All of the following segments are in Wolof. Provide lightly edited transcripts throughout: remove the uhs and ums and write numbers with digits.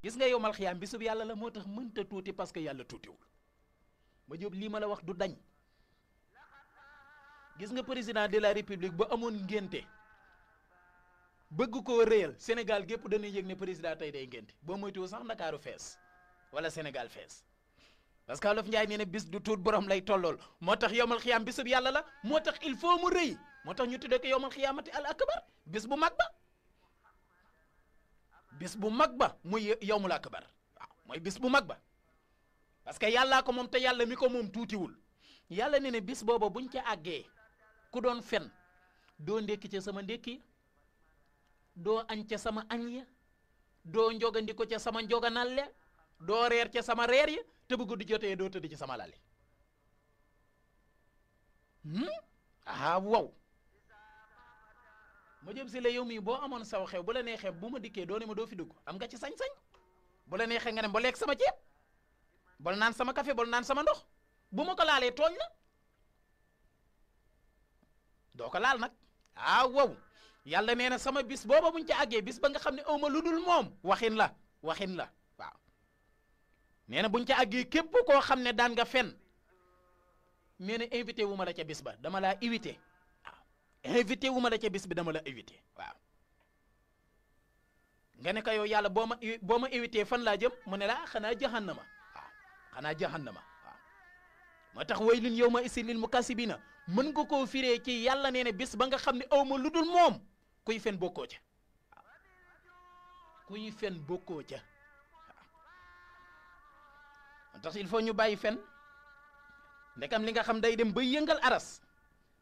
gis nga yowmal xiyaam bisub yàlla la moo tax mënta tuuti parce que yàlla tuutiwul ma jóob lii ma la wax du dañ gis nga président de la république ba amoon ngénte bëgg koo réyal Sénégal gépp dañuy yëg ne président tey day ngénte boo moytuwul sax Ndakaaru fees wala Sénégal fees parce que Wolof Njaay nee na bis du tuut borom lay tollool moo tax yowmal xiyaam bisub yàlla la moo tax il faut mu rëy moo tax ñu tuddee ko yowmal xiyaamati al akbar bis bu mag ba bis bu mag ba muy yowmul akbar waaw mooy bis bu mag ba parce que yàllaa ko moom te yàlla mi ko moom tuutiwul yàlla ne ne bis booba buñ ca àggee ku doon fen doo ndékki ca sama ndékki doo añ ca sama añ ya doo njogandi ko ca sama njoganal ya doo reer ca sama reer ya te bu guddi jotee doo tëdd ci sama lal wow ma jëm si la yow mii boo amoon saw xew bu la neexee bu ma dikkee doo ne ma doo fi dugg am nga ci sañ-sañ bu la neexee nga ne ba lekk sama ceeb bol naan sama café bol naan sama ndox bu ma ko laalee tooñ la doo ko laal nag wow yàlla nee na sama bis booba buñ ca àggee bis ba nga xam ne awma lu dul moom waxin la waaw nee na buñ ca àggee képp koo xam ne daan nga fen nee na invité wu ma la ca bis ba dama laa invité waaw invité wu ma la ca bis bi dama la invité waaw nga ne ko yow yàlla boo ma invité fan laa jëm mu ne la xanaa jahannama waaw xanaa jahannama waaw moo tax waylun yawma isin lil mukassibina mën nga koo firee ci yàlla nee na bis ba nga xam ne awma lu dul moom kuy fen bokkoo ca waaw kuy fen bokkoo ca waaw moo tax il faut ñu bàyyi fen ndekam li nga xam day dem ba yëngal aras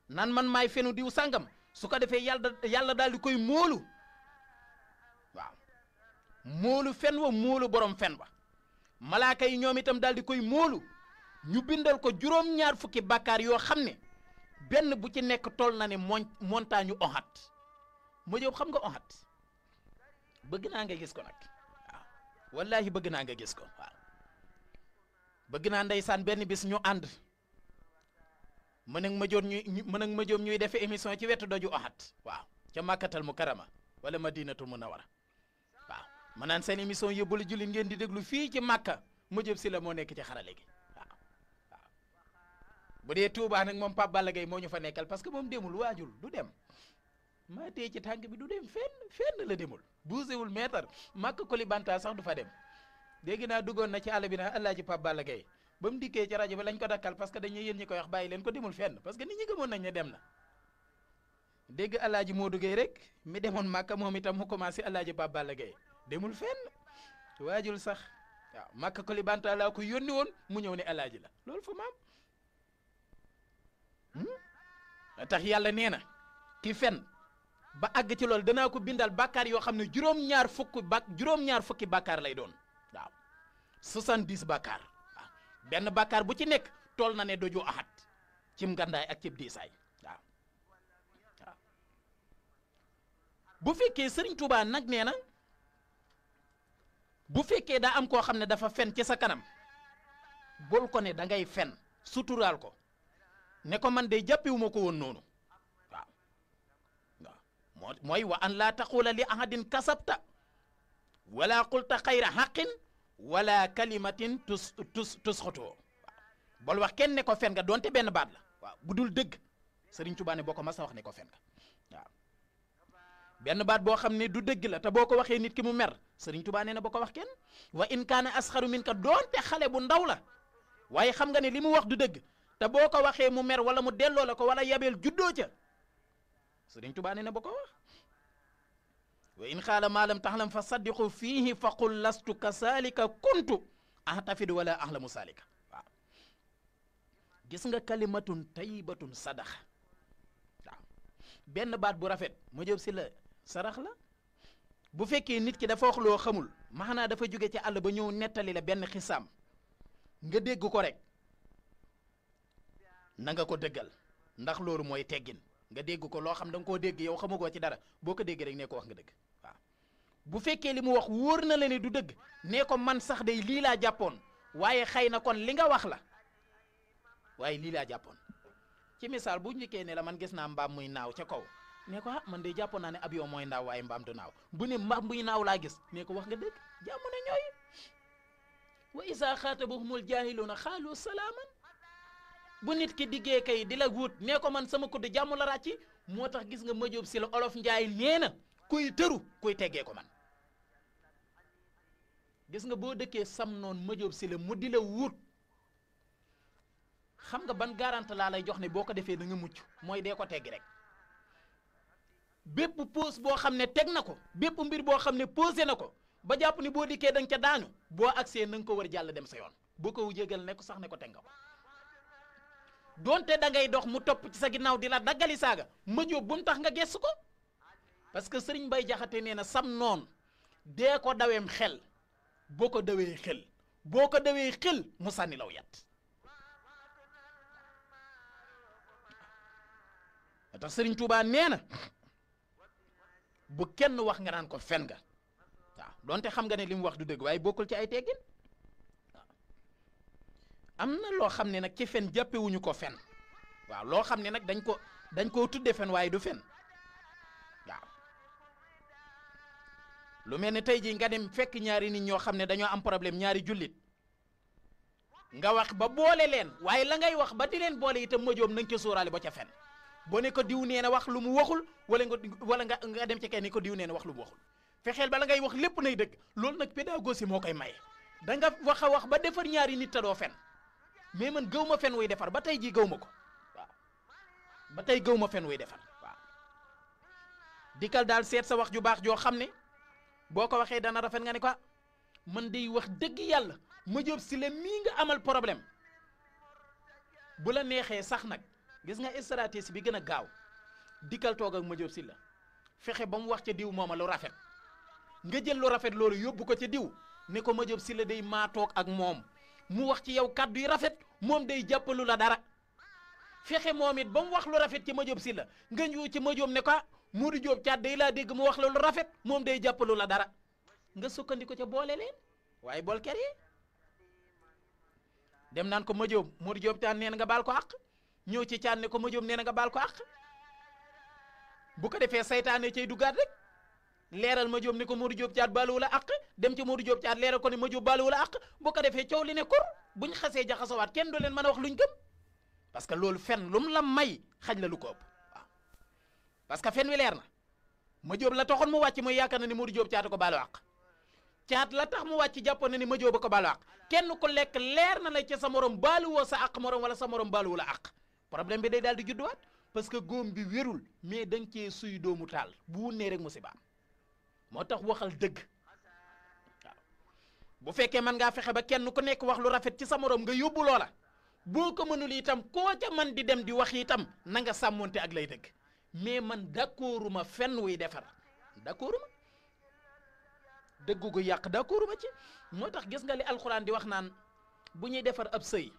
nan man maay fenu diw sàngam su ko defee yàlla daal di koy móolu waaw móolu fen wa móolu borom fen ba malaaka yi ñoom itam daal di koy móolu ñu bindal ko juróom-ñaar fukki bàkkaar yoo xam ne benn bu ci nekk toll na ne montagne Ohad ma jóob xam nga Ohad bëgg naa nga gis ko nag waaw wallaahi bëgg naa nga gis ko waaw bëgg naa ndeysaan benn bis ñu ànd mën ak ma joom ñuy defe émission ci wetu doju Ohad waaw ca Makkatal Mukarrama wala Madinatul Munawwara waaw ma naan seen émission yóbbalu jullit ngeen di déglu fii ci Makka ma jóob si la moo nekk ci xarale gi waaw waaw bu dee Touba nag moom Pape Balla Gaye moo ñu fa nekkal parce que moom demul waajul du dem maa tee ci tànk bi du dem fenn la demul buusewul meetar Makka Kolibanta sax du fa dem dégg naa duggoon na ci àll bi naa Alaaji Pape Balla Gaye ba mu dikkee ci rajo bi lañ ko dakkal parce que dañuy yéen ñi koy wax bàyyi leen ko demul fenn parce que nit ñi gëmoon nañ ne dem na dégg Alaaji Modou Gueye rek mi demoon Makka moom itam mu commencé Alaaji Pape Balla Gaye demul fenn waajul sax waaw Makka Kolibanta laa ko yónni woon mu ñëw ne Alaaji la loolu fa maam tax yàlla nee na ki fen ba àgg ci loolu danaa ko bindal bàkkaar yoo xam ne juróom-ñaar fukki bàkkaar lay doon waaw 70 bàkkaar waaw benn bàkkaar bu ci nekk toll na ne doju Ahad cim ngandaay ak cib diisaay waaw waaw bu fekkee Sëriñ Tuubaa nag nee na bu fekkee daa am koo xam ne dafa fen ci sa kanam bul ko ne da ngay fen suturaal ko ne ko man de jàppewuma ko woon noonu waaw mooy wa an laa taqula li ahadin kasabta wala qulta xayra xaqin wala kalimatin tusxutoo waaw bol wax kenn ne ko fen nga doonte benn baat la waaw bu dul dëgg Sëriñ Tuubaa ne boo ko mas a wax ne ko fen nga waaw benn baat boo xam ne du dëgg la te boo ko waxee nit ki mu mer Sëriñ Tuubaa nee na boo ko wax kenn wa in kaana asxaru min ka doonte xale bu ndaw la waaye xam nga ne li mu wax du dëgg te boo ko waxee mu mer wala mu delloo la ko wala yabeel juddoo ca Sëriñ Tuubaa nee na boo ko wax wa in xaala maa lam taxlam fa saddiqu fiihi fa qul lastu kasalika kuntu ahtafidu wala ahlamu salika waaw gis nga kalimatun tayyibatun sadax waaw benn baat bu rafet ma jóob si la sarax la bu fekkee nit ki dafa wax loo xamul maanaa dafa jóge ci àll ba ñëw nettali la benn xisaam nga dégg ko rek na nga ko dëggal ndax loolu mooy teggin nga dégg ko loo xam da nga koo dégg yow xamagoo ci dara boo ko déggee rek nee ko wax nga dëgg waaw bu fekkee li mu wax wóor na la ne du dëgg nee ko man sax day lii laa jàppoon waaye xëy na kon li nga wax la waaye lii laa jàppoon ci misaal bu njëkkee ne la man gis naa mbaam muy naaw ca kaw ne ko man de jàppoon naa ne avion mooy naaw waaye mbaam du naaw bu ne mbaam buy naaw laa gis ne ko wax nga dëgg jàmm ne ñooy wa isa xaatabahumul jaahiluuna xaalu salaaman bu nit ki diggee kay di la wut ne ko man sama kudd jàmm la ràcci moo tax gis nga Madiop Sylla olof njaay nee na kuy tëru kuy teggee ko man gis nga boo dëkkee sam noonu Madiop Sylla mu di la wut xam nga ban garante laa lay jox ne boo ko defee da nga mucc mooy dee ko teggi rek bépp pause boo xam ne teg na ko bépp mbir boo xam ne posé na ko ba jàpp ni boo dikkee da nga ca daanu boo agsee na nga ko war jàll dem sa yoon boo ko jégal ne ko sax ne ko teg nga ko donte da ngay dox mu topp ci sa ginnaaw di la daggali saaga Madiop bu mu tax nga gestu ko parce que Serigne Mbaye Jaxate nee na sam noon dee ko daweem xel boo ko dawee xel boo ko dawee xel mu sànni law yat tax Serigne Touba nee na bu kenn wax nga naan ko fen nga waaw donte xam nga ne li mu wax du dëgg waaye bokkul ci ay teggin waaw am na loo xam ne nag ci fen jàppewuñu ko fen waaw loo xam ne nag dañ koo tudde fen waaye du fen waaw lu mel ne tey jii nga dem fekk ñaari nit ñoo xam ne dañoo am problème ñaari jullit nga wax ba boole leen waaye la ngay wax ba di leen boole itam Madiop nañ ko sóoraale ba ca fen boo ne ko diw nee na wax lu mu waxul wala nga dem ci kenn ni ko diw nee na wax lu mu waxul fexeel bala ngay wax lépp nay dëgg loolu nag pédagogie moo koy maye da nga wax a wax ba defar ñaari nit te doo fen mais man gëw ma fen wuy defar ba tey jii gëw ma ko waaw ba tey gëw ma fen wuy defar waaw dikkal daal seet sa wax ju baax joo xam ne boo ko waxee dana rafet nga ne ko man day wax dëgg yàlla Madiop Sylla mii nga amal problème bu la neexee sax nag gis nga stratégie bi gën a gaaw dikkal toog ak Madiop Sylla fexe ba mu wax ca diw mooma lu rafet nga jël lu rafet loolu yóbbu ko ca diw ne ko Madiop Sylla day maa toog ak moom mu wax ci yow kàddu yi rafet moom day jàppalu la dara fexe moom it ba mu wax lu rafet ci Madiop Sylla nga ñëw ci Madiop ne ko Modou Diop Thiat day laa dégg mu wax la lu rafet moom day jàppalu la dara nga sukkandiko ca boole leen waaye bool ker yi dem naan ko Modou Diop Thiat nee na nga baal ko àq ñëw ci Thiat ne ko Madiop nee na nga baal ko àq bu ko defee saytaane cay duggaat rek leeral Madiop ne ko Modou Diop Thiat baaluwu la àq dem ci Modou Diop Thiat leeral ko ne Madiop baaluwu la àq bu ko defee coow li ne kur buñ xasee jaxasawaat kenn du leen mën a wax luñ gëm parce que loolu fen lum la may xaj la lu ko ëpp waaw parce que fen wi leer na Madiop la taxoon mu wàcc muy yaakaar na ni Modou Diop Thiat ko baalu àq Thiat la tax mu wàcc jàppoon na ni Madiop ba ko baalu àq kenn ku lekk leer na la ca sa morom baaluwoo sa àq morom wala sa morom baaluwu la àq problème bi day daal di judduwaat parce que góom bi wérul mais da nga cee suy doomu taal bu wunnee rek musiba moo tax waxal dëgg waaw bu fekkee mën ngaa fexe ba kenn ku nekk wax lu rafet ci sa morom nga yóbbu loola boo ko mënul itam koo ca man di dem di wax itam na nga sàmmonte ak lay dëgg mais man d'accorduma fenn wuy defar d'accorduma dëgg gu yàq d'accorduma ci moo tax gis nga li alxuraan di wax naan bu ñuy defar ab sëy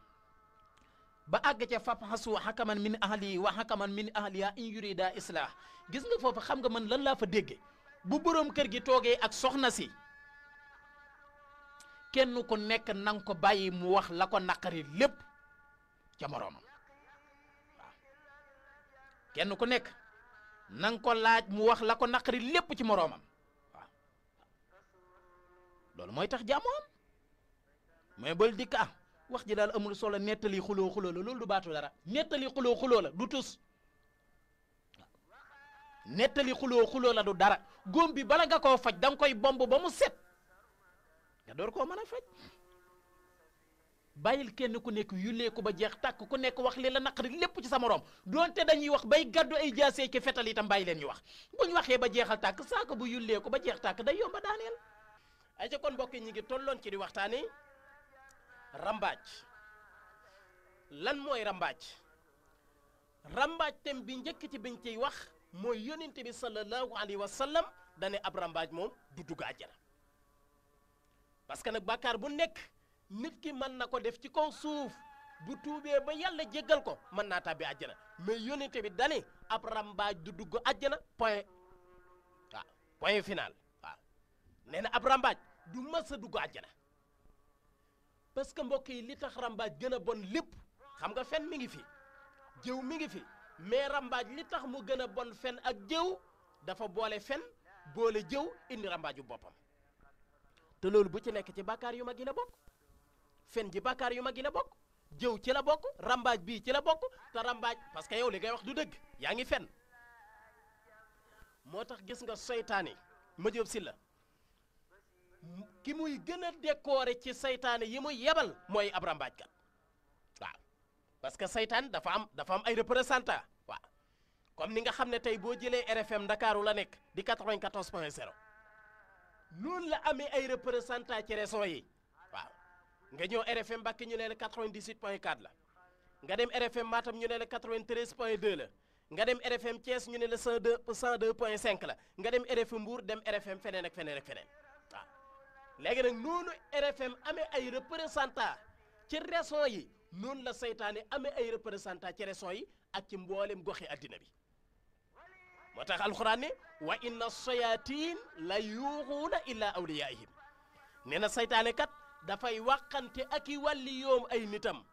ba àgg ca fab'asu hakaman min ahlihi wa hakaman min ahliha in yurida islah gis nga foofu xam nga man lan laa fa dégge bu boroom kër gi toogee ak soxna si kenn ku nekk nang ko bàyyi mu wax la ko naqari lépp ca moroomam waaw kenn ku nekk nang ko laaj mu wax la ko naqari lépp ci moroomam waaw loolu mooy tax jàmm am mais bal dikk wax ji daal amul solo nettali xuloo la loolu du baatu dara nettali xuloo la du tus nettali xuloo la du dara góom bi bala nga koo faj da nga koy bomb ba mu set nga door koo mën a faj bàyyil kenn ku nekk yullee ko ba jeex tàkk ku nekk wax li la naqari lépp ci sa morom donte dañuy wax bay gàddu ay jaasee ki fetal itam bàyyi leen ñu wax buñ waxee ba jeexal tàkk saako bu yullee ko ba jeex tàkk day yomba daaneel ay ca kon mbokk ñi ngi tolloon ci di waxtaani rambaaj lan mooy rambaaj tem bi njëkk ci biñ ciy wax mooy yonent bi sallallahu alayhi wa sallam dane ab rambaaj moom du dugg àjjana parce que nag bàkkaar bu nekk nit ki mën na ko def ci kaw suuf bu tuubee ba yàlla jéggal ko mën naa tàbbi àjjana mais yonent bi dane ab rambaaj du dugg àjjana point waaw point final waaw nee na ab rambaaj du mës a dugg àjjana parce que mbokk yi li tax rambaaj gën a bon lépp xam nga fen mi ngi fi jëw mi ngi fi mais rambaaj li tax mu gën a bon fen ak jëw dafa boole fen boole jëw indi rambaaju boppam te loolu bu ci nekk ci bàkkaar yu mag yi la bokk fen ji bàkkaar yu mag yi la bokk jëw ci la bokk rambaaj bii ci la bokk te rambaaj parce que yow li ngay wax du dëgg yaa ngi fen moo tax gis nga seytaane ma jóob si la ki muy gën a décorer ci seytaane yi muy yebal mooy ab rambaajkat waaw parce que seytaan dafa am ay représentant waaw comme ni nga xam ne tey boo jëlee RFM Ndakaaru la nekk di 94.0 noonu la amee ay représentant ci régions yi waaw nga ñëw RFM Mbacké ñu ne la 98.4 la nga dem RFM Matam ñu ne la 93.2 la nga dem RFM Thiès ñu ne la 102.5 la nga dem RFM Mbour dem RFM feneen ak feneen ak feneen waaw léegi nag noonu RFM amee ay représentant ci régions yi noonu la seytaane amee ay représentant ci régions yi ak ci mboolem goxi addina bi moo tax alxuraan ne wa inna shayatin la yuuxuuna illa awliyaihim nee na seytaane kat dafay waxante ak i wàlli yoom ay nitam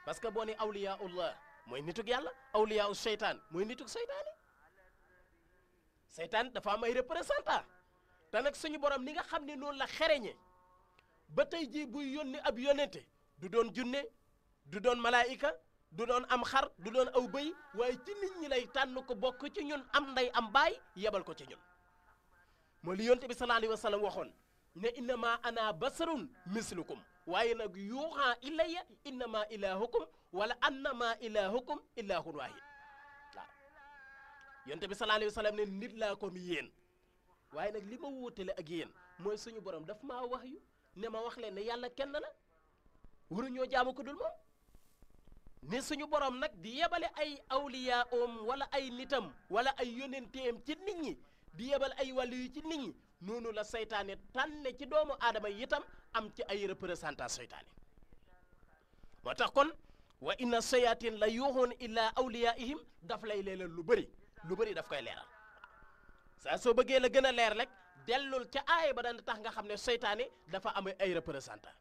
parce que boo ne awliyaullah mooy nitug yàlla awliyaa seytaan mooy nitug seytaane seytaan dafa am ay représentant te nag suñu borom ni nga xam ne noonu la xereñe ba tey jii buy yónni ab yónnente du doon junne du doon malaayika du doon am xar du doon aw bëy waaye ci nit ñi lay tànn ko bokk ci ñun am nday am baay yebal ko ci ñun mooy li yonte bi sallallahu alayhi wa sallam waxoon ne innama ana basarun mislukum waaye nag yuuxa ilayya innama ilahukum wala annama ilahukum ilahun wahid waaw yonte bi sallallahu alayhi wa sallam ne nit laa comme yéen waaye nag li ma wóotale ak yéen mooy suñu borom daf maa wax yu ne ma wax leen ne yàlla kenn la waruñoo jaamu ko dul moom ne suñu borom nag di yebale ay awliya wala ay nitam wala ay yonenteem ci nit ñi di yebal ay wàllu yu ci nit ñi noonu la seytaane tànne ci doomu aadama yi itam am ci ay représentant seytaane moo tax kon wa inna shayatin la yuuxuun illa awliyaihim daf lay leeral lu bëri daf koy leeral saa soo bëggee la gën a leer rek dellul ca aaya ba dana tax nga xam ne seytaane dafa am ay représentant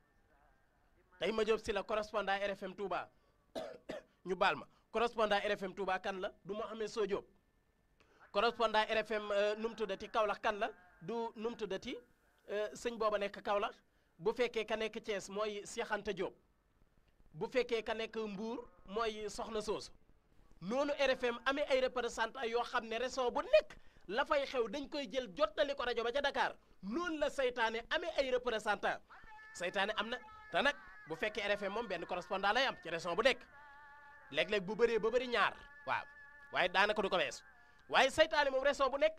tey ma jóob si la correspondant RFM Touba ñu baal ma correspondant RFM Touba kan la du Mohamed Sow Diop correspondant RFM nu mu tuddati Kaolack kan la du nu mu tuddati sëñ booba nekk Kaolack bu fekkee ka nekk Thiès mooy Cheikh Anta Diop bu fekkee ka nekk Mbour mooy Soxna Soosu noonu RFM amee ay représentant yoo xam ne région bu nekk la fay xew dañ koy jël jottali ko rajo ba ca Dakar noonu la seytaane amee ay représentant seytaane am na te nag bu fekkee RFM moom benn correspondant lay am ci région bu nekk léeg-léeg bu bëree ba bëri ñaar waaw waaye daanaka du ko weesu waaye seytaane moom région bu nekk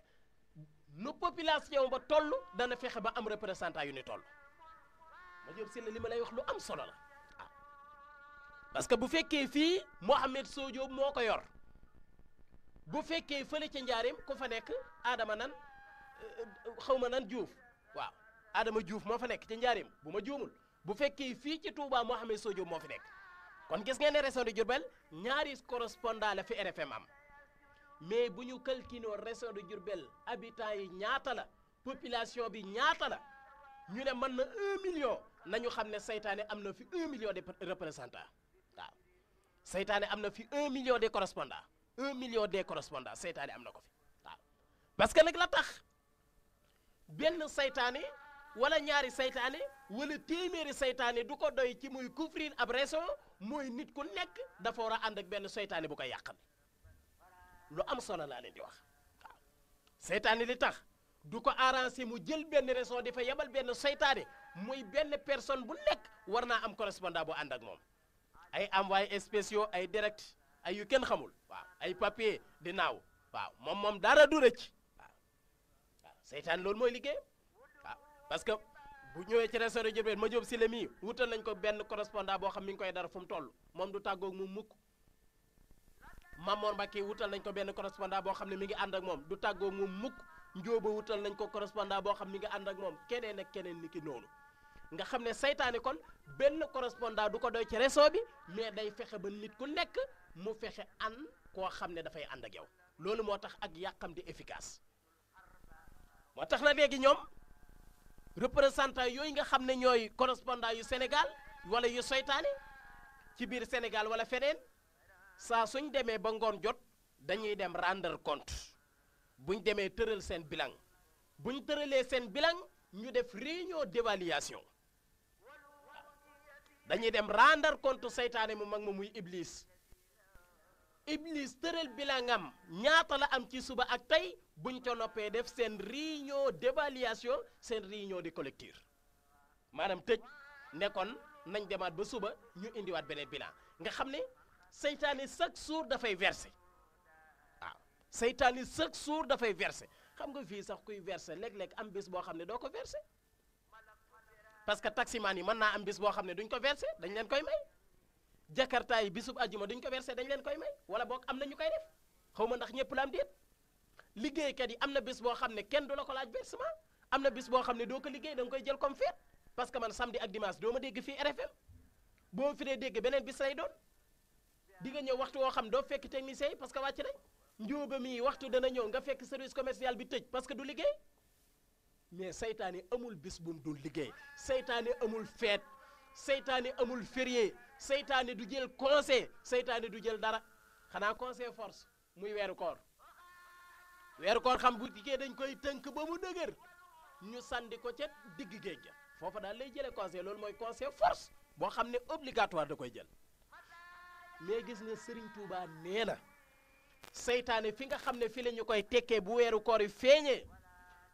nu population ba toll dana fexe ba am représentant yu ni toll ma jëm si la li ma lay wax lu am solo la waaw parce que bu fekkee fii Mohamed Sow Diop moo ko yor bu fekkee fële ca njaarim ku fa nekk Adama nan xaw ma nan Diouf waaw Adama Diouf moo fa nekk ca njaarim bu ma juumul bu fekkee fii ci Touba Mohamed Sow Diop moo fi nekk kon gis ngeen ne région de Diourbel ñaari correspondant la fi RFM am mais bu ñu calculé région de Diourbel habitants yi ñaata la population bi ñaata la ñu ne mën na 1 million nañu xam ne seytaane am na fi 1 million de représentants waaw seytaane am na fi 1 million de correspondants 1 million de correspondants seytaane am na ko fi waaw parce que nag la tax benn seytaane wala ñaari seytaane wala téeméeri seytaane du ko doy ci muy couvrir ab région mooy nit ku nekk dafa war a ànd ak benn seytaane bu koy yàqal lu am solo laa leen di wax waaw seytaane li tax du ko arrangé mu jël benn région di fa yebal benn seytaane muy benn personne bu nekk war naa am correspondant bu ànd ak moom ay envoyés spéciaux ay direct ay yu kenn xamul waaw ay papier di naaw waaw moom dara du rëcc waaw seytaane loolu mooy liggéey waaw parce que bu ñëwee ci région de Diourbel ma jóob si la mii wutal nañ ko benn correspondant boo xam mi ngi koy dara fu mu toll moom du tàggoog mu mukk Mamour Mbacké wutal nañ ko benn correspondant boo xam ne mi ngi ànd ak moom du tàggoog mu mukk Njóoba wutal nañ ko correspondant boo xam mi ngi ànd ak moom keneen ak keneen ni ki noonu nga xam ne seytaane kon benn correspondant du ko doy ci réseau bi mais day fexe ba nit ku nekk mu fexe ànd koo xam ne dafay ànd ak yow loolu moo tax ak yàqam di efficace moo tax na léegi ñoom représentant yooyu nga xam ne ñooy correspondant yu Sénégal wala yu seytaane ci biir Sénégal wala feneen saa suñ demee ba ngoon jot dañuy dem rendre compte buñ demee tëral seen bilan buñ tëralee seen bilan ñu def réunion d'évaluation dañuy dem rendre compte seytaane mu mag ma muy iblis tëral bilangam ñaata la am ci suba ak tey buñ ko noppee def seen réunion d'évaluation seen réunion de collecture maanaam tëj nekkoon nañ demaat ba suba ñu indiwaat beneen bilan nga xam ne seytaane chaque jour dafay verser waaw seytaane chaque jour dafay verser xam nga fii sax kuy verser léeg-léeg am bis boo xam ne doo ko verser parce que taximaan yi mën naa am bis boo xam ne duñ ko verser dañ leen koy may jakarta yi bisub àjjuma duñ ko verser dañ leen koy may wala boog am na ñu koy def xaw ma ndax ñëpp la am déet liggéeykat yi am na bis boo xam ne kenn du la ko laaj versement am na bis boo xam ne doo ko liggéey da nga koy jël comme fête parce que man samedi ak dimanche doo ma dégg fii RFM boo fi dee dégg beneen bis lay doon di nga ñëw waxtu woo xam doo fekk technicien yi parce que wàcc nañ njóoba mii waxtu dana ñëw nga fekk service commercial bi tëj parce que du liggéey mais seytaane amul bis bu mu dul liggéey seytaane amul fête seytaane amul férié seytaane du jël conseil seytaane du jël dara xanaa conseil force muy weeru koor xam bu dikkee dañ koy tënk ba mu dëgër ñu sandi ko ca digg géej ga foofa daal lay jëlee conseil loolu mooy conseil force boo xam ne obligatoire da koy jël mais gis nga Serigne Touba nee na seytaane fi nga xam ne fi la ñu koy tekkee bu weeru koor yi feeñee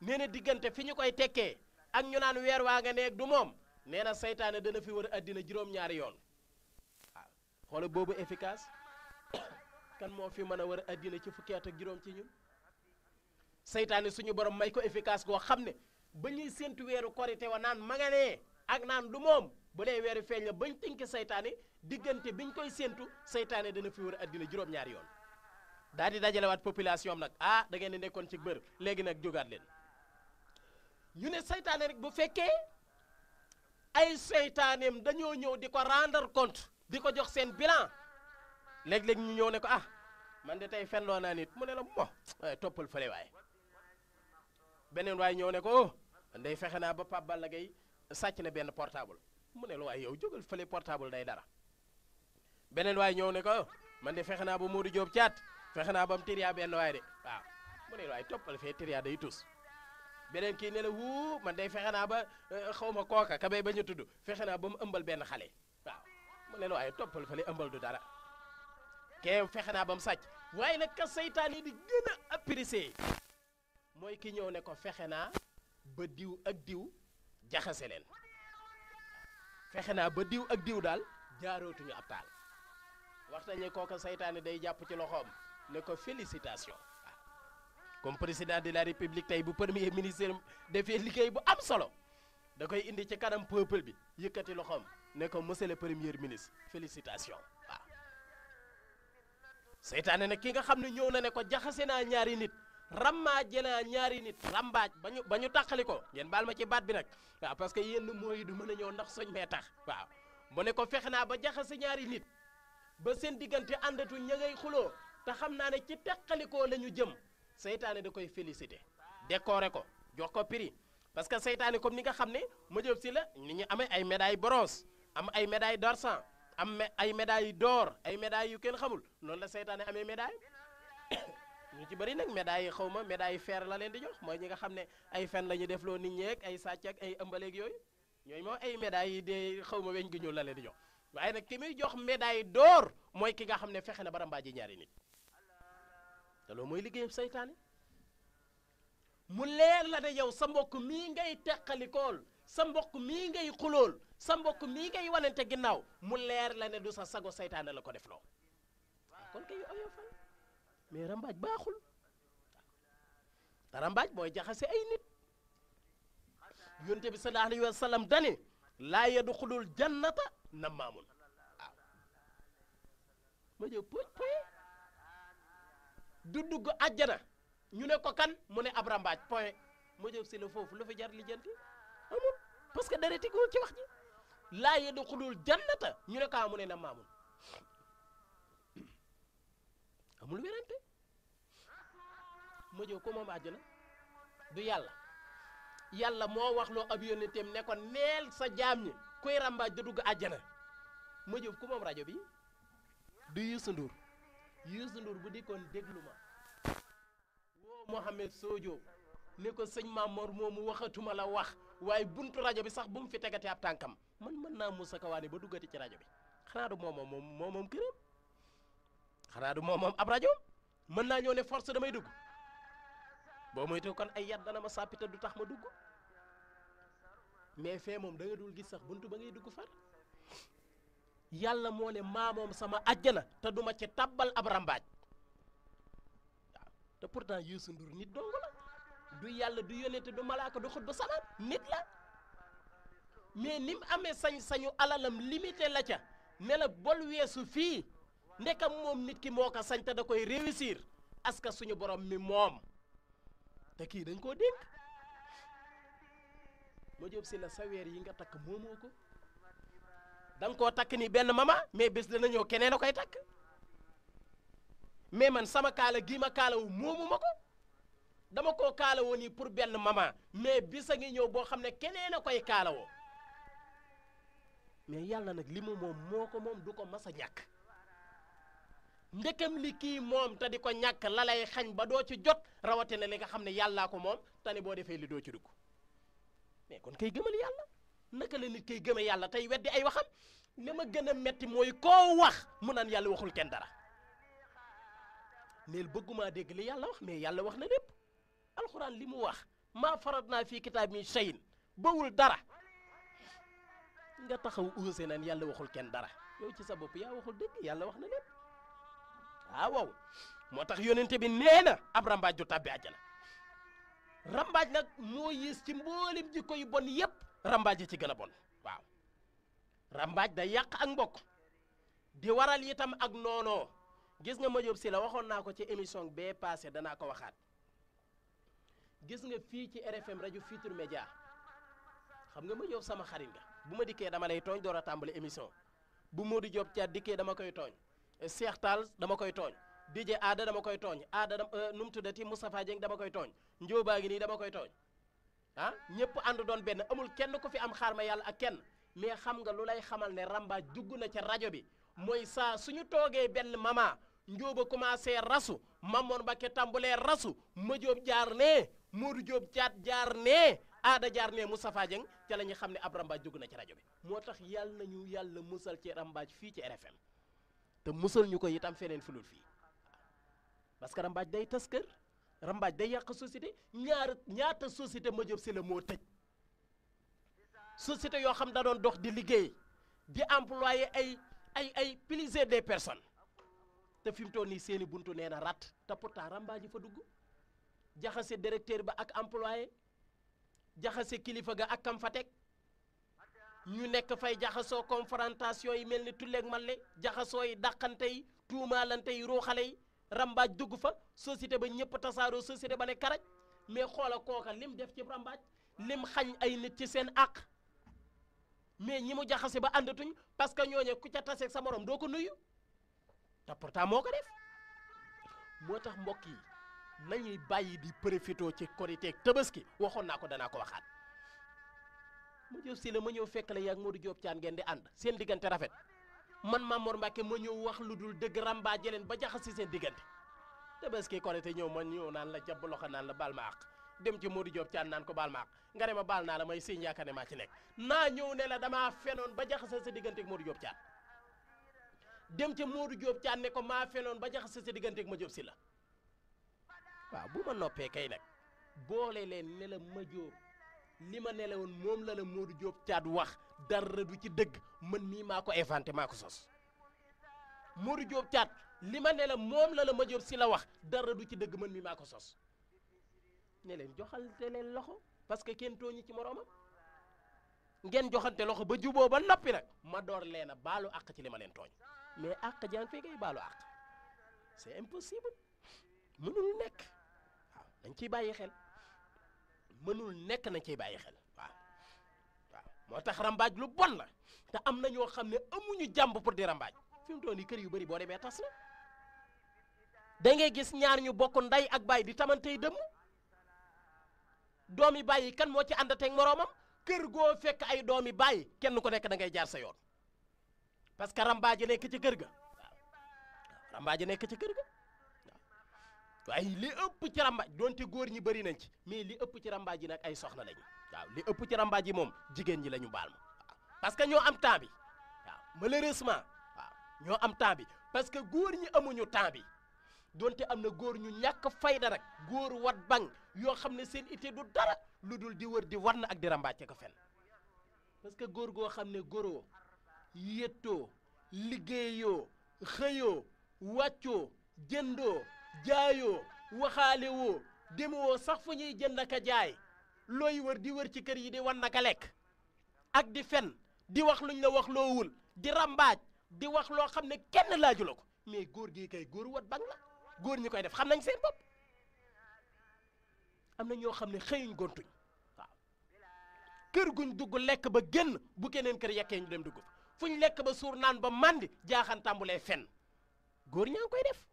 nee na diggante fi ñu koy tekkee ak ñu naan weer waa nga neeg du moom nee na seytaane dana fi wër àddina juróom-ñaari yoon waaw xoola boobu efficace kan moo fi mën a wër àddina ci fukki at ak juróom ci ñun seytaane suñu borom may ko efficace goo xam ne ba ñuy séntu weeru korite wa naan ma nga nee ak naan du moom bu dee weeru feeñ la bañ tënk seytaane diggante biñ koy séntu seytaane dana fi wër àddina juróom-ñaari yoon daal di dajalewaat population am nag ah da ngeen di nekkoon ci bër léegi nag jógaat leen ñu ne seytaane rek bu fekkee ay seytaaneem dañoo ñëw di ko rendre compte di ko jox seen bilan léeg-léeg ñu ñëw ne ko ah man de tey fenloo naa nit mu ne la mo toppal fële waaye beneen waaye ñëw ne ko oh man day fexe naa ba Pape Balla Gaye sàcc na benn portable mu ne la waaye yow jógal fële portable day dara beneen waaye ñëw ne ko oh man de fexe naa ba Modou Diop caat fexe naa ba mu tiriyaa benn waaye de waaw mu ne la waaye toppal fee tiriyaa day tus beneen kii ne la wuu man day fexe naa ba xaw ma kooka ka bay ba ñu tudd fexe naa ba mu ëmbal benn xale waaw mu ne la waaye toppal fële ëmbal du dara kee fexe naa ba mu sàcc waaye nag ka seytaan yi di gën a apprécier mooy ki ñëw ne ko fexe naa ba diw ak diw jaxase leen fexe naa ba diw ak diw daal jaarootuñu ab taal waxta ñe kooka seytaane day jàpp ci loxoom ne ko félicitation waaw comme président de la république tey bu premier ministre defee liggéey bu am solo da koy indi ci kanam peuple bi yëkkati loxoom ne ko monsieur le premier ministre félicitation waaw seytaane nag ki nga xam ne ñëw na ne ko jaxase naa ñaari nit rammaaj naa ñaari nit rambaaj ba ñu tàqali ko ngeen baal ma ci baat bi nag waaw parce que yenn mooy du mën a ñëw ndax soñ mee tax waaw mu ne ko fexe naa ba jaxase ñaari nit ba seen diggante àndatu ña ngay xuloo te xam naa ne ci teqalikoo la ñu jëm seytaane da koy félicité décoré ko jox ko prix parce que seytaane comme ni nga xam ne ma jëb si la ni ñu amee ay médaille bronze am ay médaille d'argent am ay médaille d'or ay médailles yu kenn xamul noonu la seytaane amee médaille ñu ci bëri nag médaille yi xaw ma médaille fer la leen di jox mooy ñi nga xam ne ay fen la ñu defloo nit ñeeg ay sàcc ak ay ëmbaleeg yooyu ñooyu moom ay médailles yi de xaw ma weñ gi ñuul la leen di jox waaye nag ki muy jox médaille d'or mooy ki nga xam ne fexe na ba rambaaji ñaari nit te loolu mooy liggéeyam seytaane mu leer la ne yow sa mbokk mii ngay teqalikool sa mbokk mii ngay xulool sa mbokk mii ngay wanante ginnaaw mu leer la ne du sa sago seytaane la ko def loo waaw kon kay oyofal mais rambaaj baaxul te rambaaj mooy jaxase ay nit yonte bi sallallahu alayhi wa sallam dane laa yadxulul jannata namaamun waaw ma jëw poy du dugg àjjana ñu ne ko kan mu ne ab rambaaj point ma jëw si la foofu lu fi jar lijjanti amul parce que dara tegul ci wax ji laa yadxulul jannata ñu ne kaa mu ne namaamun amul werante ma jëw ko moom àjjana du yàlla moo wax loo ab yónneteem ne ko neel sa jaam ñi kuy rambaaj da dugg àjjana ma jëf ku moom rajo bi du Youssou Ndour Youssou Ndour bu dikkoon déglu ma woo Mohamed Sodio ne ko sëñ Mamor moomu waxatuma la wax waaye buntu rajo bi sax bu mu fi tegati ab tànkam man mën naa Moussa Kawaane ba duggati ci rajo bi xanaa du moom këram xanaa du moom ab rajo mën naa ñëw ne force damay dugg boo moytu kon ay yat dana ma sàppite du tax ma dugg mais fee moom da nga dul gis sax buntu ba ngay dugg far yàlla moo ne maa moom sama àjjana te duma ci tabbal ab rambaaj waaw te pourtant Youssou Ndour nit dong la du yàlla du yónnete du malaaka du xut ba salaam nit la mais ni mu amee sañ-sañu alalam limité la ca ne la bol weesu fii ndekam moom nit ki moo ko sañ te da koy réussir aska suñu borom mi moom te kii dañ koo dénk ma jóob si la sa weer yi nga takk moomoo ko da nga koo takk ni benn mama mais bés dana ñëw keneen a koy takk mais man sama kaala gii ma kaalawu moomu ma ko dama koo kaalawoo nii pour benn mama mais bis a ngi ñëw boo xam ne keneen a koy kaalawoo mais yàlla nag li mu moom moo ko moom du ko mas a ñàkk ndekam li kii moom te di ko ñàkk la lay xañ ba doo ci jot rawatina li nga xam ne yàllaa ko moom te ne boo defee li doo ci dugg mais kon kay gëmal yàlla naka la nit kay gëme yàlla tey weddi ay waxam li ma gën a metti mooy koo wax mu naan yàlla waxul kenn dara neel bëggumaa dégg li yàlla wax mais yàlla wax na lépp alxuraan li mu wax maa farat naa fii kitaab mi shayin bawul dara nga taxaw uuse naan yàlla waxul kenn dara yow ci sa bopp yaa waxul dëgg yàlla wax na lépp waaw moo tax yonente bi nee na ab rambaaj du tàbbi àjjana rambaaj nag moo yées ci mboolem jikko yu bon yépp rambaaj yi ci gën a bon waaw rambaaj day yàq ak mbokk di waral itam ak noonoo gis nga ma jóob si la waxoon naa ko ci émission bee passé danaa ko waxaat gis nga fii ci RFM rajo Futurs Médias xam nga ma jóob sama xarit nga bu ma dikkee dama lay tooñ door a tàmbali émission bu Modou Diop Thiat dikkee dama koy tooñ Cheikh Tall dama koy tooñ DJ Aada dama koy tooñ Aada nu mu tuddati Moustapha Dieng dama koy tooñ Njóobaa ngi nii dama koy tooñ ah ñëpp ànd doon benn amul kenn ku fi am xaar ma yàlla ak kenn mais xam nga lu lay xamal ne rambaaj dugg na ca rajo bi mooy saa suñu toogee benn mama Njóoba commencé rasu Mamoon Mbakke tàmbulee rasu ma Jóob jaar nee Modou Diop Thiat jaar nee Aada jaar nee Moustapha Dieng ca la ñu xam ne ab rambaaj dugg na ci rajo bi moo tax yàlla nañu yàlla musal ci rambaaj fii ci RFM te musal ñu ko itam feneen fulul fii parce que rambaaj day tas kër rambaaj day yàq société ñaata société ma Jóob si la moo tëj société yoo xam da doon dox di liggéey di employé ay plusieurs des personnes te fi mu toll nii seeni buntu nee na rat te pourtant rambaaj yi fa dugg jaxase directeur ba ak employé jaxase kilifa ga ak kam fa teg ñu nekk fay jaxasoo confrontation yi mel ni tulleeg male jaxasoo yi dàqante yi tuumaalante yi ruuxale yi rambaaj dugg fa société ba ñëpp tasaaroo société ba ne karaj mais xoola kooka lim def ci rambaaj lim xañ ay nit ci seen àq mais ñi mu jaxase ba àndatuñ parce que ñooñe ku ca taseeg sa morom doo ko nuyu te pourtant moo ko def moo tax mbokk yi nañuy bàyyi di profité ci Korité ak Tabaski waxoon naa ko danaa ko waxaat ma Jóob si la ma ñëw fekk la yaag Modou Diop Thiat ngeen di ànd seen diggante rafet man Mamor Mbacke ma ñëw wax lu dul dëgg rambaaje leen ba jaxasi seen diggante Tabaski Korité ñëw ma ñëw naan la jàpp loxo naan la baal ma àq dem ci Modou Diop Thiat naan ko baal ma àq nga ne ma baal naa la may siñ yaakaar ne maa ci nekk naa ñëw ne la damaa fenoon ba jaxase sa diggante ak Modou Diop Thiat dem ci Modou Diop Thiat ne ko maa fenoon ba jaxase sa diggante ak ma Jóob si la waaw bu ma noppee kay nag boole leen ne la ma Jóob li ma ne la woon moom la Modou Diop Thiat wax dara du ci dëgg man mii maa ko inventé maa ko sos Modou Diop Thiat li ma ne la moom la ma Jóob si la wax dara du ci dëgg man mii maa ko sos ne leen joxante leen loxo parce que kenn tooñi ci moroomam ngeen joxante loxo ba juboo ba noppi nag ma door leen a baalu àq ci li ma leen tooñ mais àq jaan fee ngay baalu àq c'est impossible mënul nekk waaw dañ ciy bàyyi xel mënul nekk nañ ciy bàyyi xel waaw moo tax rambaaj lu bon la te am na ñoo xam ne amuñu jàmb pour di rambaaj fi mu toll nii kër yu bëri boo demee tas na da ngay gis ñaar ñu bokk nday ak baay di tamantey dëmm doomi baay kan moo ci àndateeg moroomam kër goo fekk ay doomi baay kenn ku nekk da ngay jaar sa yoon parce que rambaaj nekk ci kër ga waaw rambaaji nekk ci kër ga waaye li ëpp ci rambaaj donte góor ñi bëri nañ ci mais li ëpp ci rambaaj yi nag ay soxna lañu waaw li ëpp ci rambaaj yi moom jigéen ñi la ñu baal ma waaw parce que ñoo am temps bi waaw malheureusement waaw ñoo am temps bi parce que góor ñi amuñu temps bi donte am na góor ñu ñàkk fayda rek góor wat bang yoo xam ne seen ité du dara lu dul di wër di war na ak di rambaace ko fen parce que góor goo xam ne góoroo yettoo liggéeyoo xëyoo wàccoo jëndoo jaayoo waxaale woo demoo sax fu ñuy jënd ak a jaay looy wër di wër ci kër yi di wan naka lekk ak di fen di wax luñ la wax loowul di rambaaj di wax loo xam ne kenn laaju la ko mais góor gi kay góor wat bang la góor ñi koy def xam nañ seen bopp am na ñoo xam ne xëyuñ gontuñ waaw kër guñ dugg lekk ba génn bu keneen kër yekkee ñu dem dugg fuñ lekk ba suur naan ba màndi jaaxan tàmbulee fen góor ñaa ngi koy def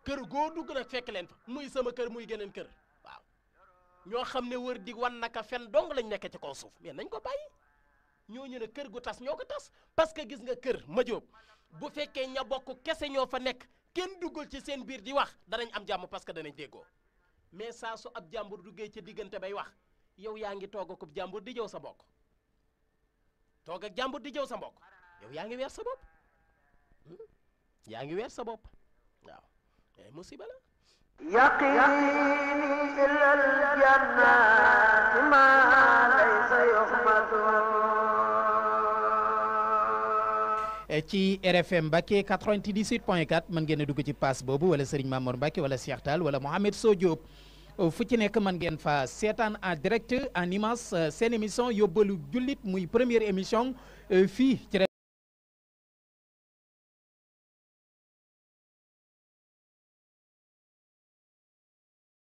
kër goo dugg nag fekk leen fa muy sama kër muy geneen kër waaw ñoo xam ne wër di wan naka fen dong lañ nekk ci kaw suuf mais nañ ko bàyyi ñooñu ne kër gu tas ñoo ko tas parce que gis nga kër ma jóob bu fekkee ña bokk kese ñoo fa nekk kenn duggul ci seen biir di wax danañ am jàmm parce que danañ déggoo mais saa su ab jàmbur duggee ca diggante bay wax yow yaa ngi toog akub jàmbur di jëw sa mbokk toog ak jàmbur di jëw sa mbokk yow yaa ngi weer sa bopp yaa ngi weer sa bopp waaw musiba la yaqini ila aljannati ma laysa yuhmadu ci RFM Mbacké 98.4 mën ngeen a dugg ci pass boobu wala Serigne Mamour Mbacké wala Cheikh Tall wala Mohamed Sow Diop fu ci nekk mën ngeen fa seetaan en direct en image seen émission yóbbalu jullit muy première émission fii ci